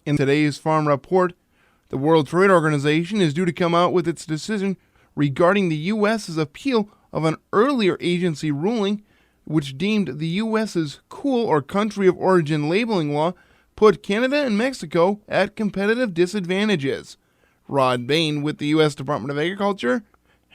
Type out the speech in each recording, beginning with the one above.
In today's Farm Report, the World Trade Organization is due to come out with its decision regarding the U.S.'s appeal of an earlier agency ruling which deemed the U.S.'s cool or country of origin labeling law put Canada and Mexico at competitive disadvantages. Rod Bain with the U.S. Department of Agriculture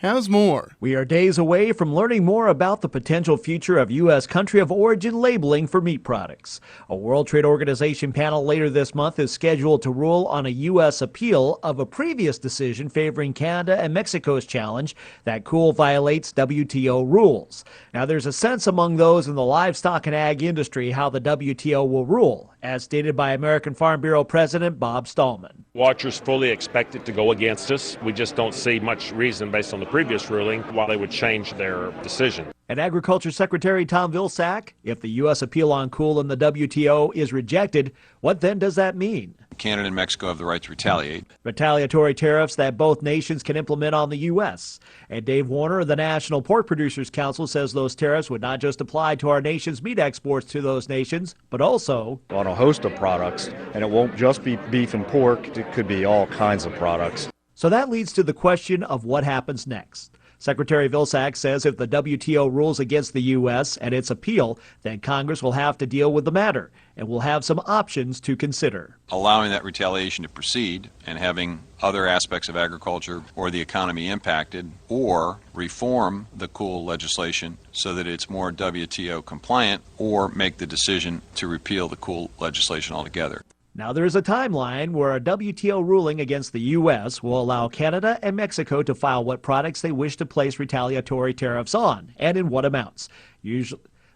has more. We are days away from learning more about the potential future of U.S. country of origin labeling for meat products. A World Trade Organization panel later this month is scheduled to rule on a U.S. appeal of a previous decision favoring Canada and Mexico's challenge that cool violates WTO rules. Now, there's a sense among those in the livestock and ag industry how the WTO will rule, as stated by American Farm Bureau President Bob Stallman. Watchers fully expect it to go against us. We just don't see much reason based on the previous ruling why they would change their decision. And Agriculture Secretary Tom Vilsack, if the U.S. appeal on cool in the WTO is rejected, what then does that mean? Canada and Mexico have the right to retaliate. Retaliatory tariffs that both nations can implement on the U.S. And Dave Warner of the National Pork Producers Council says those tariffs would not just apply to our nation's meat exports to those nations, but also on a host of products. And it won't just be beef and pork, it could be all kinds of products. So that leads to the question of what happens next. Secretary Vilsack says if the WTO rules against the U.S. and its appeal, then Congress will have to deal with the matter and will have some options to consider. Allowing that retaliation to proceed and having other aspects of agriculture or the economy impacted, or reform the cool legislation so that it's more WTO compliant, or make the decision to repeal the cool legislation altogether. Now, there is a timeline where a WTO ruling against the U.S. will allow Canada and Mexico to file what products they wish to place retaliatory tariffs on and in what amounts.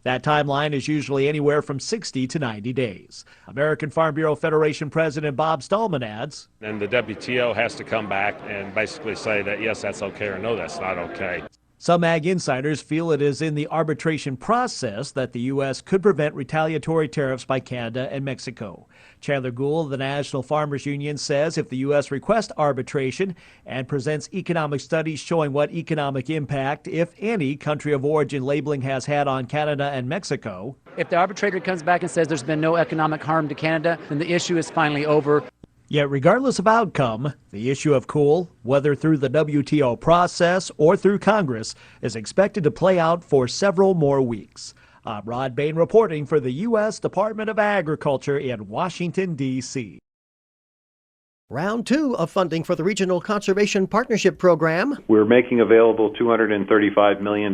That timeline is usually anywhere from 60 to 90 days. American Farm Bureau Federation President Bob Stallman adds, And the WTO has to come back and basically say that, yes, that's okay, or no, that's not okay. Some ag insiders feel it is in the arbitration process that the U.S. could prevent retaliatory tariffs by Canada and Mexico. Chandler Gould of the National Farmers Union says if the U.S. requests arbitration and presents economic studies showing what economic impact, if any, country of origin labeling has had on Canada and Mexico. If the arbitrator comes back and says there's been no economic harm to Canada, then the issue is finally over. Yet regardless of outcome, the issue of cool, whether through the WTO process or through Congress, is expected to play out for several more weeks. I'm Rod Bain reporting for the U.S. Department of Agriculture in Washington, D.C. Round 2 of funding for the Regional Conservation Partnership Program. We're making available $235 million.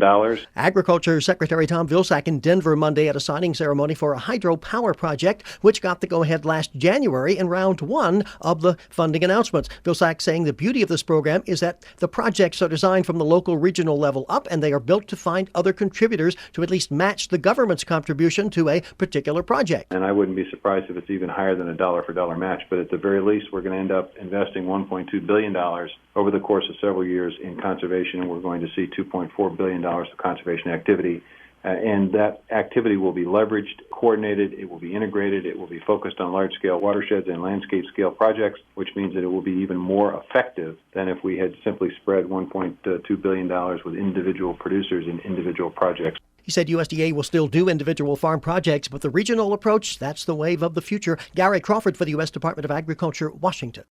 Agriculture Secretary Tom Vilsack in Denver Monday at a signing ceremony for a hydropower project, which got the go-ahead last January in round 1 of the funding announcements. Vilsack saying the beauty of this program is that the projects are designed from the local regional level up, and they are built to find other contributors to at least match the government's contribution to a particular project. And I wouldn't be surprised if it's even higher than a dollar-for-dollar match, but at the very least, we're going to end up investing $1.2 billion over the course of several years in conservation, and we're going to see $2.4 billion of conservation activity. And that activity will be leveraged, coordinated, it will be integrated, it will be focused on large-scale watersheds and landscape-scale projects, which means that it will be even more effective than if we had simply spread $1.2 billion with individual producers in individual projects. He said USDA will still do individual farm projects, but the regional approach, that's the wave of the future. Gary Crawford for the U.S. Department of Agriculture, Washington.